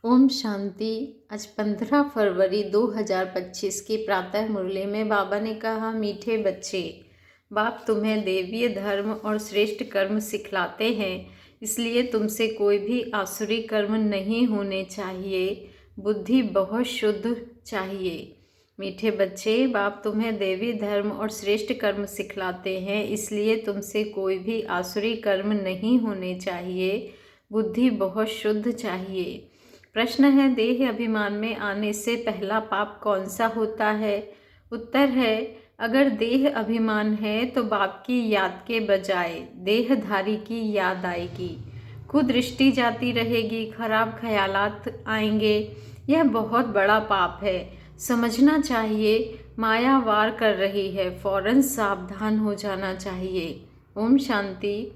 ओम शांति। आज 15 फरवरी 2025 की प्रातः मुरली में बाबा ने कहा, मीठे बच्चे, बाप तुम्हें देवीय धर्म और श्रेष्ठ कर्म सिखलाते हैं, इसलिए तुमसे कोई भी आसुरी कर्म नहीं होने चाहिए। बुद्धि बहुत शुद्ध चाहिए। मीठे बच्चे, बाप तुम्हें देवी धर्म और श्रेष्ठ कर्म सिखलाते हैं, इसलिए तुमसे कोई भी आसुरी कर्म नहीं होने चाहिए। बुद्धि बहुत शुद्ध चाहिए। प्रश्न है, देह अभिमान में आने से पहला पाप कौन सा होता है? उत्तर है, अगर देह अभिमान है तो बाप की याद के बजाय देहधारी की याद आएगी। कुदृष्टि जाती रहेगी, खराब ख्यालात आएंगे। यह बहुत बड़ा पाप है। समझना चाहिए, माया वार कर रही है, फौरन सावधान हो जाना चाहिए। ओम शांति।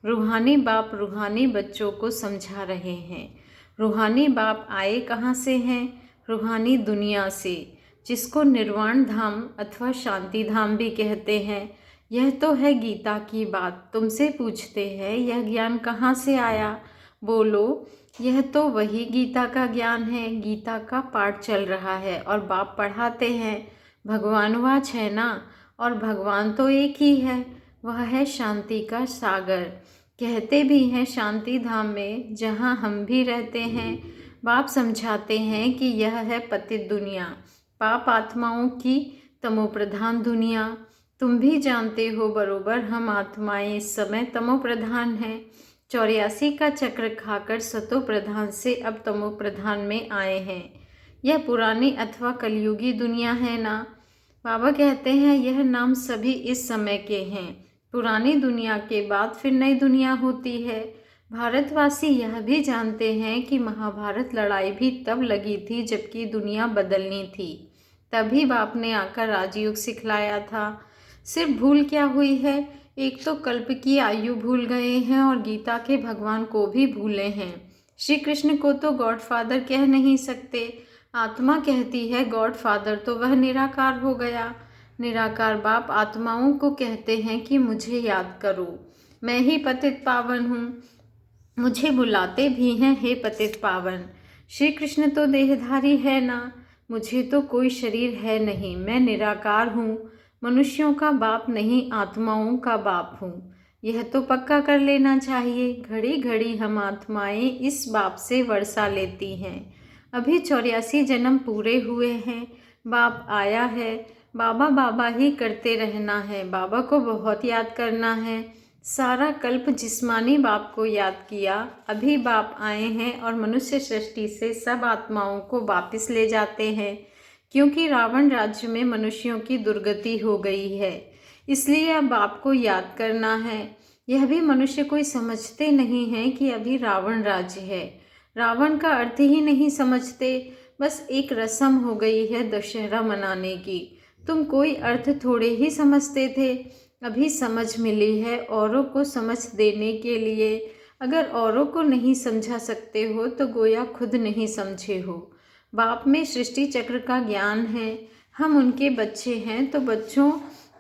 रूहानी बाप रूहानी बच्चों को समझा रहे हैं। रूहानी बाप आए कहाँ से हैं? रूहानी दुनिया से, जिसको निर्वाण धाम अथवा शांति धाम भी कहते हैं। यह तो है गीता की बात। तुमसे पूछते हैं, यह ज्ञान कहाँ से आया? बोलो, यह तो वही गीता का ज्ञान है। गीता का पाठ चल रहा है और बाप पढ़ाते हैं। भगवानवाच है ना, और भगवान तो एक ही है, वह है शांति का सागर। कहते भी हैं शांति धाम में, जहाँ हम भी रहते हैं। बाप समझाते हैं कि यह है पतित दुनिया, पाप आत्माओं की तमोप्रधान दुनिया। तुम भी जानते हो बरोबर, हम आत्माएं इस समय तमोप्रधान हैं। 84 का चक्र खाकर सतो प्रधान से अब तमो प्रधान में आए हैं। यह पुरानी अथवा कलयुगी दुनिया है ना? बाबा कहते हैं, यह नाम सभी इस समय के हैं। पुरानी दुनिया के बाद फिर नई दुनिया होती है। भारतवासी यह भी जानते हैं कि महाभारत लड़ाई भी तब लगी थी जबकि दुनिया बदलनी थी। तभी बाप ने आकर राजयोग सिखलाया था। सिर्फ भूल क्या हुई है? एक तो कल्प की आयु भूल गए हैं और गीता के भगवान को भी भूले हैं। श्री कृष्ण को तो गॉड फादर कह नहीं सकते। आत्मा कहती है गॉड फादर, तो वह निराकार हो गया। निराकार बाप आत्माओं को कहते हैं कि मुझे याद करो, मैं ही पतित पावन हूँ। मुझे बुलाते भी हैं, हे पतित पावन। श्री कृष्ण तो देहधारी है ना, मुझे तो कोई शरीर है नहीं, मैं निराकार हूँ। मनुष्यों का बाप नहीं, आत्माओं का बाप हूँ। यह तो पक्का कर लेना चाहिए। घड़ी घड़ी हम आत्माएं इस बाप से वर्षा लेती हैं। अभी 84 जन्म पूरे हुए हैं। बाप आया है, बाबा बाबा ही करते रहना है। बाबा को बहुत याद करना है। सारा कल्प जिस्मानी बाप को याद किया। अभी बाप आए हैं और मनुष्य सृष्टि से सब आत्माओं को वापस ले जाते हैं, क्योंकि रावण राज्य में मनुष्यों की दुर्गति हो गई है। इसलिए अब बाप को याद करना है। यह भी मनुष्य कोई समझते नहीं हैं कि अभी रावण राज्य है। रावण का अर्थ ही नहीं समझते। बस एक रस्म हो गई है दशहरा मनाने की। तुम कोई अर्थ थोड़े ही समझते थे, अभी समझ मिली है औरों को समझ देने के लिए। अगर औरों को नहीं समझा सकते हो तो गोया खुद नहीं समझे हो। बाप में सृष्टि चक्र का ज्ञान है। हम उनके बच्चे हैं, तो बच्चों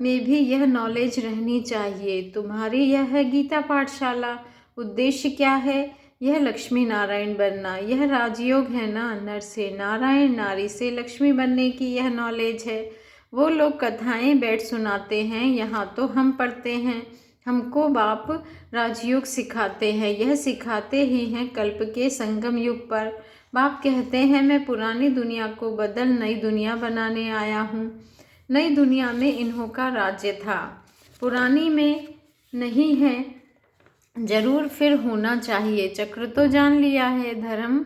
में भी यह नॉलेज रहनी चाहिए। तुम्हारी यह है गीता पाठशाला। उद्देश्य क्या है? यह लक्ष्मी नारायण बनना। यह राजयोग है ना, नर से नारायण, नारी से लक्ष्मी बनने की यह नॉलेज है। वो लोग कथाएं बैठ सुनाते हैं, यहाँ तो हम पढ़ते हैं। हमको बाप राजयोग सिखाते हैं। यह सिखाते ही हैं कल्प के संगम युग पर। बाप कहते हैं, मैं पुरानी दुनिया को बदल नई दुनिया बनाने आया हूँ। नई दुनिया में इन्हों का राज्य था, पुरानी में नहीं है। जरूर फिर होना चाहिए। चक्र तो जान लिया है। धर्म,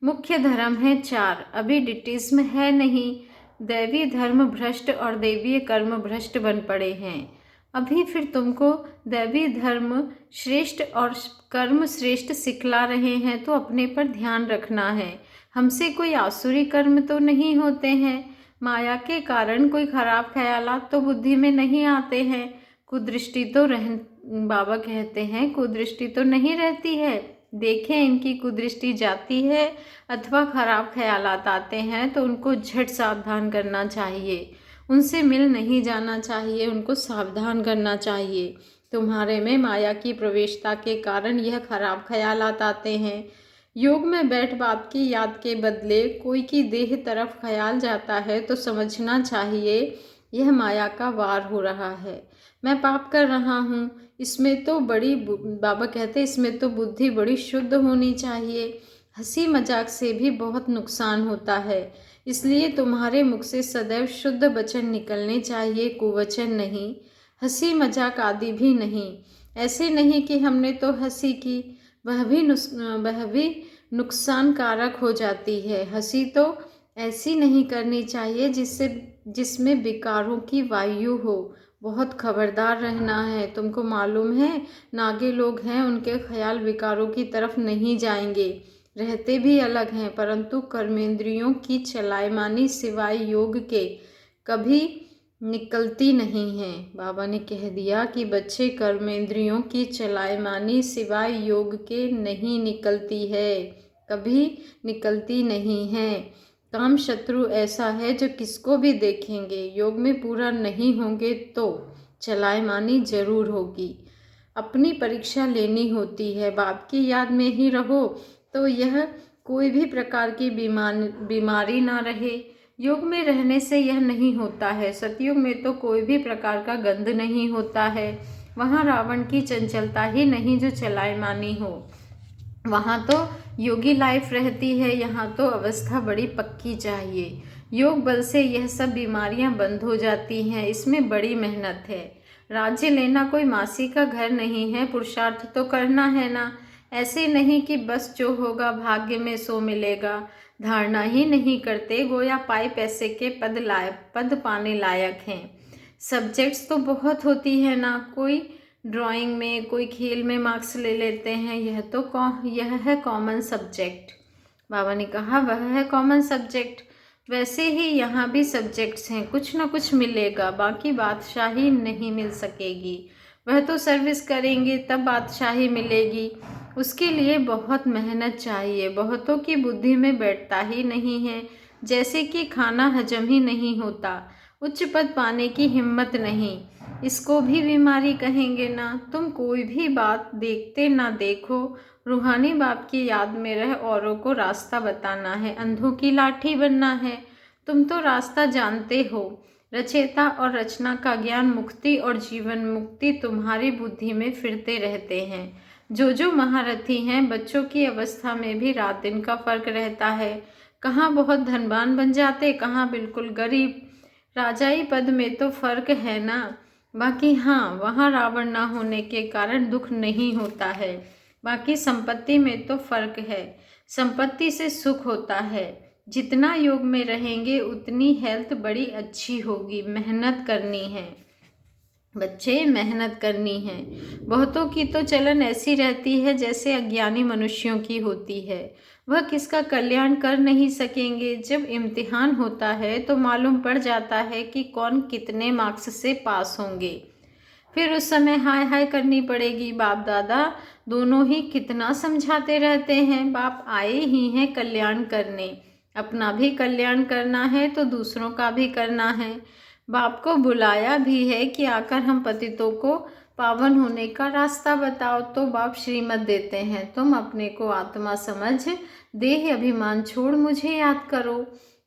मुख्य धर्म है 4, अभी डिटिज्म है नहीं। दैवी धर्म भ्रष्ट और देवीय कर्म भ्रष्ट बन पड़े हैं। अभी फिर तुमको दैवी धर्म श्रेष्ठ और कर्म श्रेष्ठ सिखला रहे हैं, तो अपने पर ध्यान रखना है। हमसे कोई आसुरी कर्म तो नहीं होते हैं। माया के कारण कोई खराब ख्यालात तो बुद्धि में नहीं आते हैं। कुदृष्टि तो बाबा कहते हैं कुदृष्टि तो नहीं रहती है। देखें, इनकी कुदृष्टि जाती है अथवा खराब ख्यालात आते हैं तो उनको झट सावधान करना चाहिए। उनसे मिल नहीं जाना चाहिए, उनको सावधान करना चाहिए। तुम्हारे में माया की प्रवेशता के कारण यह खराब ख्यालात आते हैं। योग में बैठ बाप की याद के बदले कोई की देह तरफ ख्याल जाता है तो समझना चाहिए यह माया का वार हो रहा है। मैं पाप कर रहा हूँ, इसमें तो बाबा कहते इसमें तो बुद्धि बड़ी शुद्ध होनी चाहिए। हंसी मजाक से भी बहुत नुकसान होता है, इसलिए तुम्हारे मुख से सदैव शुद्ध वचन निकलने चाहिए, कुवचन नहीं, हंसी मजाक आदि भी नहीं। ऐसे नहीं कि हमने तो हंसी की, वह भी नुकसानकारक हो जाती है। हंसी तो ऐसी नहीं करनी चाहिए जिसमें विकारों की वायु हो। बहुत खबरदार रहना है। तुमको मालूम है नागे लोग हैं, उनके ख्याल विकारों की तरफ नहीं जाएंगे, रहते भी अलग हैं, परंतु कर्मेंद्रियों की चलायमानी सिवाय योग के कभी निकलती नहीं है। बाबा ने कह दिया कि बच्चे, कर्मेंद्रियों की चलायमानी सिवाय योग के नहीं निकलती है, कभी निकलती नहीं है। काम शत्रु ऐसा है जो किसको भी देखेंगे, योग में पूरा नहीं होंगे तो चलायमानी जरूर होगी। अपनी परीक्षा लेनी होती है। बाप की याद में ही रहो तो यह कोई भी प्रकार की बीमारी ना रहे। योग में रहने से यह नहीं होता है। सतयुग में तो कोई भी प्रकार का गंध नहीं होता है। वहाँ रावण की चंचलता ही नहीं जो चलायमानी हो। वहाँ तो योगी लाइफ रहती है, यहाँ तो अवस्था बड़ी पक्की चाहिए। योग बल से यह सब बीमारियाँ बंद हो जाती हैं। इसमें बड़ी मेहनत है। राज्य लेना कोई मासी का घर नहीं है, पुरुषार्थ तो करना है ना। ऐसे नहीं कि बस जो होगा भाग्य में सो मिलेगा, धारणा ही नहीं करते, गोया पाए पैसे के पद पाने लायक हैं। सब्जेक्ट्स तो बहुत होती है ना, कोई ड्राइंग में, कोई खेल में मार्क्स ले लेते हैं, यह है कॉमन सब्जेक्ट। बाबा ने कहा वह है कॉमन सब्जेक्ट। वैसे ही यहाँ भी सब्जेक्ट्स हैं, कुछ ना कुछ मिलेगा, बाकी बादशाही नहीं मिल सकेगी। वह तो सर्विस करेंगे तब बादशाही मिलेगी, उसके लिए बहुत मेहनत चाहिए। बहुतों की बुद्धि में बैठता ही नहीं है, जैसे कि खाना हजम ही नहीं होता, उच्च पद पाने की हिम्मत नहीं। इसको भी बीमारी कहेंगे ना। तुम कोई भी बात देखते ना देखो, रूहानी बाप की याद में रह औरों को रास्ता बताना है, अंधों की लाठी बनना है। तुम तो रास्ता जानते हो। रचेता और रचना का ज्ञान, मुक्ति और जीवन मुक्ति तुम्हारी बुद्धि में फिरते रहते हैं। जो महारथी हैं, बच्चों की अवस्था में भी रात दिन का फर्क रहता है। कहाँ बहुत धनवान बन जाते, कहाँ बिल्कुल गरीब। राजाई पद में तो फर्क है ना। बाकी हाँ, वहाँ रावण ना होने के कारण दुख नहीं होता है। बाकी संपत्ति में तो फर्क है। संपत्ति से सुख होता है। जितना योग में रहेंगे उतनी हेल्थ बड़ी अच्छी होगी। मेहनत करनी है बच्चे, मेहनत करनी है। बहुतों की तो चलन ऐसी रहती है जैसे अज्ञानी मनुष्यों की होती है। वह किसका कल्याण कर नहीं सकेंगे। जब इम्तिहान होता है तो मालूम पड़ जाता है कि कौन कितने मार्क्स से पास होंगे। फिर उस समय हाय हाय करनी पड़ेगी। बाप दादा दोनों ही कितना समझाते रहते हैं। बाप आए ही हैं कल्याण करने, अपना भी कल्याण करना है तो दूसरों का भी करना है। बाप को बुलाया भी है कि आकर हम पतितों को पावन होने का रास्ता बताओ, तो बाप श्रीमत देते हैं, तुम अपने को आत्मा समझ देह अभिमान छोड़ मुझे याद करो।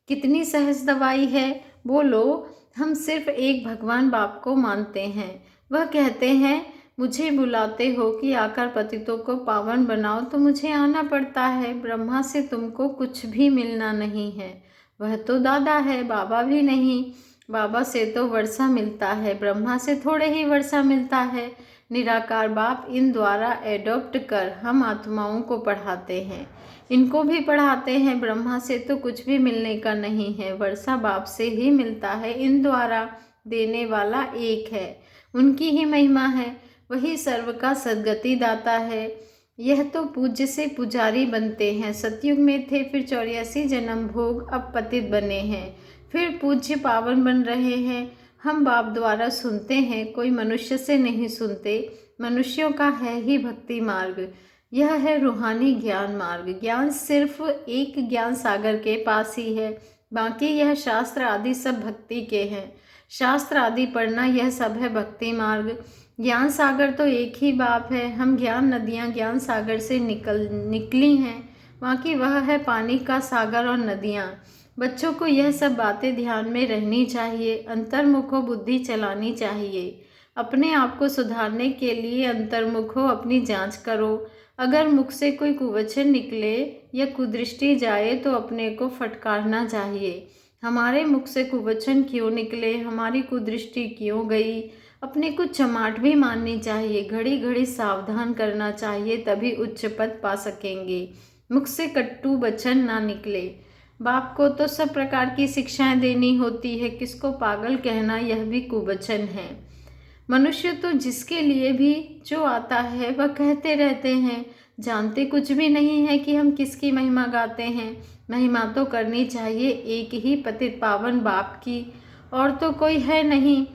कितनी सहज दवाई है। बोलो, हम सिर्फ एक भगवान बाप को मानते हैं। वह कहते हैं मुझे बुलाते हो कि आकर पतितों को पावन बनाओ, तो मुझे आना पड़ता है। ब्रह्मा से तुमको कुछ भी मिलना नहीं है, वह तो दादा है, बाबा भी नहीं। बाबा से तो वर्षा मिलता है, ब्रह्मा से थोड़े ही वर्षा मिलता है। निराकार बाप इन द्वारा एडॉप्ट कर हम आत्माओं को पढ़ाते हैं, इनको भी पढ़ाते हैं। ब्रह्मा से तो कुछ भी मिलने का नहीं है, वर्षा बाप से ही मिलता है। इन द्वारा देने वाला एक है, उनकी ही महिमा है, वही सर्व का सद्गति दाता है। यह तो पूज्य से पुजारी बनते हैं। सतयुग में थे, फिर 84 जन्म भोग, अब पतित बने हैं, फिर पूज्य पावन बन रहे हैं। हम बाप द्वारा सुनते हैं, कोई मनुष्य से नहीं सुनते। मनुष्यों का है ही भक्ति मार्ग, यह है रूहानी ज्ञान मार्ग। ज्ञान सिर्फ एक ज्ञान सागर के पास ही है, बाकी यह शास्त्र आदि सब भक्ति के हैं। शास्त्र आदि पढ़ना यह सब है भक्ति मार्ग। ज्ञान सागर तो एक ही बाप है। हम ज्ञान नदियाँ ज्ञान सागर से निकली हैं। बाकी वह है पानी का सागर और नदियाँ। बच्चों को यह सब बातें ध्यान में रहनी चाहिए। अंतर्मुख हो बुद्धि चलानी चाहिए। अपने आप को सुधारने के लिए अंतर्मुख हो, अपनी जांच करो। अगर मुख से कोई कुवचन निकले या कुदृष्टि जाए तो अपने को फटकारना चाहिए। हमारे मुख से कुवचन क्यों निकले, हमारी कुदृष्टि क्यों गई, अपने को चमाट भी माननी चाहिए। घड़ी घड़ी सावधान करना चाहिए, तभी उच्च पद पा सकेंगे। मुख से कट्टू वचन ना निकले। बाप को तो सब प्रकार की शिक्षाएं देनी होती है, किसको पागल कहना यह भी कुवचन है। मनुष्य तो जिसके लिए भी जो आता है वह कहते रहते हैं, जानते कुछ भी नहीं है कि हम किसकी महिमा गाते हैं। महिमा तो करनी चाहिए एक ही पतित पावन बाप की, और तो कोई है नहीं।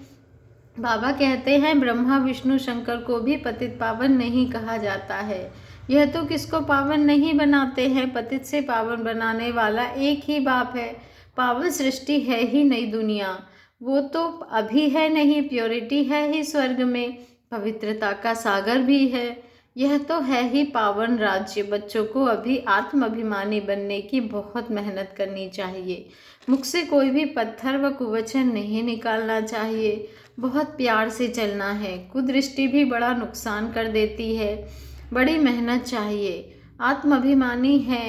बाबा कहते हैं ब्रह्मा विष्णु शंकर को भी पतित पावन नहीं कहा जाता है। यह तो किसको पावन नहीं बनाते हैं, पतित से पावन बनाने वाला एक ही बाप है। पावन सृष्टि है ही नई दुनिया, वो तो अभी है नहीं, प्योरिटी है ही स्वर्ग में, पवित्रता का सागर भी है। यह तो है ही पावन राज्य। बच्चों को अभी आत्म अभिमानी बनने की बहुत मेहनत करनी चाहिए। मुख से कोई भी पत्थर व कुवचन नहीं निकालना चाहिए। बहुत प्यार से चलना है। कुदृष्टि भी बड़ा नुकसान कर देती है। बड़ी मेहनत चाहिए। आत्म अभिमानी है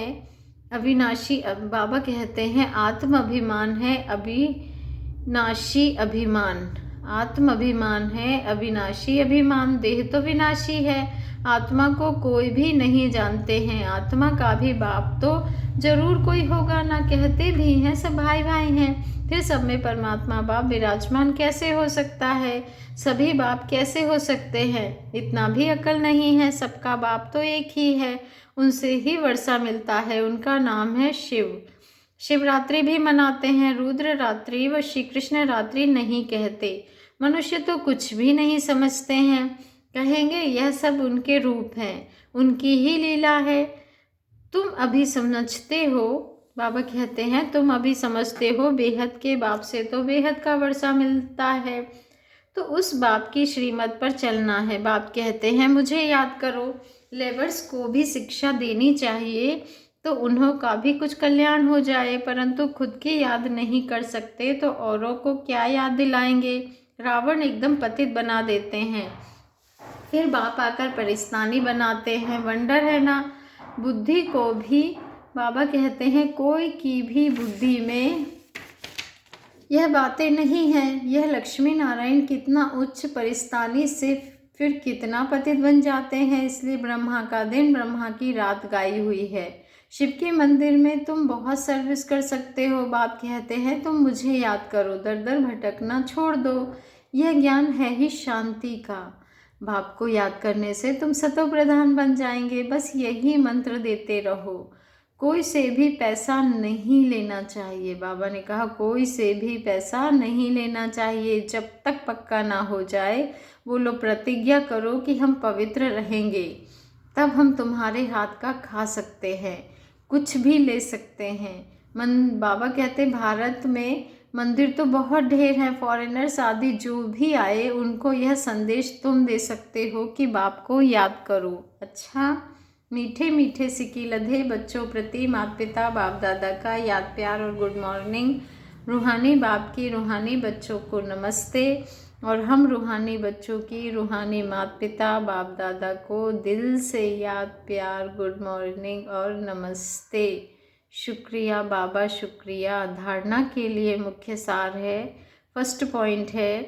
अविनाशी। बाबा कहते हैं आत्म अभिमान है अविनाशी अभिमान। आत्म अभिमान है अविनाशी अभिमान। देह तो विनाशी है, आत्मा को कोई भी नहीं जानते हैं। आत्मा का भी बाप तो जरूर कोई होगा ना, कहते भी हैं सब भाई भाई हैं। फिर सब में परमात्मा बाप विराजमान कैसे हो सकता है? सभी बाप कैसे हो सकते हैं? इतना भी अकल नहीं है। सबका बाप तो एक ही है, उनसे ही वर्षा मिलता है, उनका नाम है शिव। शिवरात्रि भी मनाते हैं, रुद्र रात्रि व श्री कृष्ण रात्रि नहीं कहते। मनुष्य तो कुछ भी नहीं समझते हैं, कहेंगे यह सब उनके रूप हैं, उनकी ही लीला है। तुम अभी समझते हो, बाबा कहते हैं तुम अभी समझते हो बेहद के बाप से तो बेहद का वर्षा मिलता है, तो उस बाप की श्रीमत पर चलना है। बाप कहते हैं मुझे याद करो। लेबर्स को भी शिक्षा देनी चाहिए तो उन्हों का भी कुछ कल्याण हो जाए, परंतु खुद की याद नहीं कर सकते तो औरों को क्या याद दिलाएंगे। रावण एकदम पतित बना देते हैं, फिर बाप आकर परिस्तानी बनाते हैं। वंडर है ना। बुद्धि को भी बाबा कहते हैं कोई की भी बुद्धि में यह बातें नहीं हैं। यह लक्ष्मी नारायण कितना उच्च परिस्तानी से फिर कितना पतित बन जाते हैं। इसलिए ब्रह्मा का दिन ब्रह्मा की रात गाई हुई है। शिव के मंदिर में तुम बहुत सर्विस कर सकते हो। बाप कहते हैं तुम मुझे याद करो, दर दर भटकना छोड़ दो। यह ज्ञान है ही शांति का। बाप को याद करने से तुम सतो प्रधान बन जाएंगे। बस यही मंत्र देते रहो। कोई से भी पैसा नहीं लेना चाहिए। बाबा ने कहा कोई से भी पैसा नहीं लेना चाहिए जब तक पक्का ना हो जाए। बोलो प्रतिज्ञा करो कि हम पवित्र रहेंगे, तब हम तुम्हारे हाथ का खा सकते हैं, कुछ भी ले सकते हैं। बाबा कहते भारत में मंदिर तो बहुत ढेर हैं, फॉरेनर्स आदि जो भी आए उनको यह संदेश तुम दे सकते हो कि बाप को याद करो। अच्छा, मीठे मीठे सिकी लधे बच्चों प्रति माता पिता बाप दादा का याद प्यार और गुड मॉर्निंग। रूहानी बाप की रूहानी बच्चों को नमस्ते, और हम रूहानी बच्चों की रूहानी माता पिता बाप दादा को दिल से याद प्यार गुड मॉर्निंग और नमस्ते। शुक्रिया बाबा, शुक्रिया। धारणा के लिए मुख्य सार है, फर्स्ट पॉइंट है,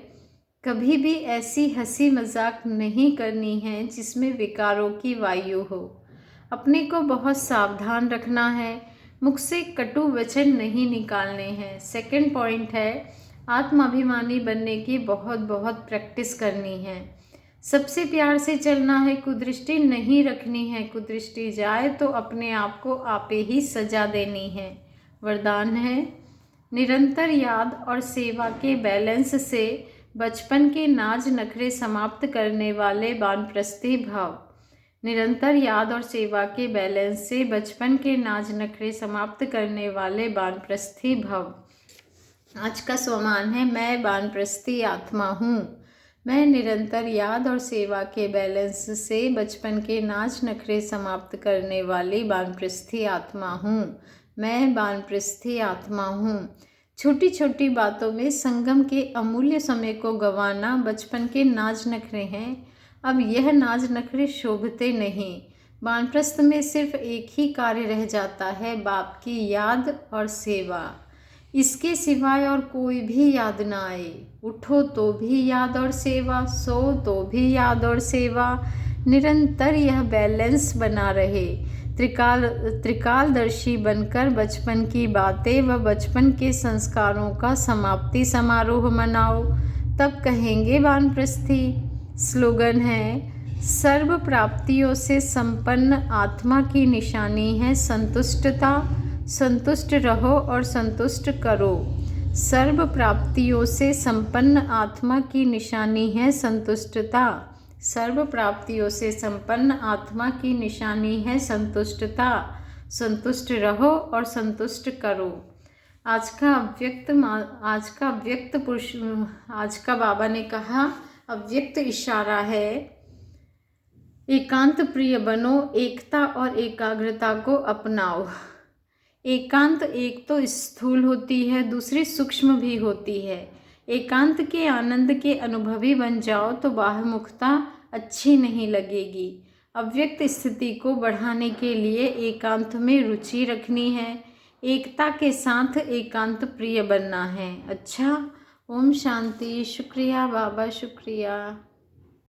कभी भी ऐसी हंसी मजाक नहीं करनी है जिसमें विकारों की वायु हो। अपने को बहुत सावधान रखना है, मुख से कटु वचन नहीं निकालने हैं। सेकंड पॉइंट है, आत्माभिमानी बनने की बहुत बहुत प्रैक्टिस करनी है। सबसे प्यार से चलना है, कुदृष्टि नहीं रखनी है। कुदृष्टि जाए तो अपने आप को आपे ही सजा देनी है। वरदान है, निरंतर याद और सेवा के बैलेंस से बचपन के नाज नखरे समाप्त करने वाले वानप्रस्थी भाव। निरंतर याद और सेवा के बैलेंस से बचपन के नाज नखरे समाप्त करने वाले वानप्रस्थी भव। आज का स्वमान है, मैं वानप्रस्थी आत्मा हूँ। मैं निरंतर याद और सेवा के बैलेंस से बचपन के नाच नखरे समाप्त करने वाली वानप्रस्थी आत्मा हूँ। मैं वानप्रस्थी आत्मा हूँ। छोटी छोटी बातों में संगम के अमूल्य समय को गंवाना बचपन के नाज नखरे हैं। अब यह नाज नखरे शोभते नहीं। वानप्रस्थ में सिर्फ एक ही कार्य रह जाता है, बाप की याद और सेवा। इसके सिवाय और कोई भी याद ना आए। उठो तो भी याद और सेवा, सो तो भी याद और सेवा। निरंतर यह बैलेंस बना रहे। त्रिकालदर्शी बनकर बचपन की बातें व बचपन के संस्कारों का समाप्ति समारोह मनाओ, तब कहेंगे वानप्रस्थी। स्लोगन है, सर्व प्राप्तियों से संपन्न आत्मा की निशानी है संतुष्टता। संतुष्ट रहो और संतुष्ट करो। सर्व प्राप्तियों से संपन्न आत्मा की निशानी है संतुष्टता। सर्व प्राप्तियों से संपन्न आत्मा की निशानी है संतुष्टता। संतुष्ट रहो और संतुष्ट करो। आज का बाबा ने कहा अव्यक्त इशारा है, एकांत प्रिय बनो, एकता और एकाग्रता को अपनाओ। एकांत एक तो स्थूल होती है, दूसरी सूक्ष्म भी होती है। एकांत के आनंद के अनुभवी बन जाओ तो बाह्यमुखता अच्छी नहीं लगेगी। अव्यक्त स्थिति को बढ़ाने के लिए एकांत में रुचि रखनी है। एकता के साथ एकांत प्रिय बनना है। अच्छा, ओम शांति। शुक्रिया बाबा, शुक्रिया।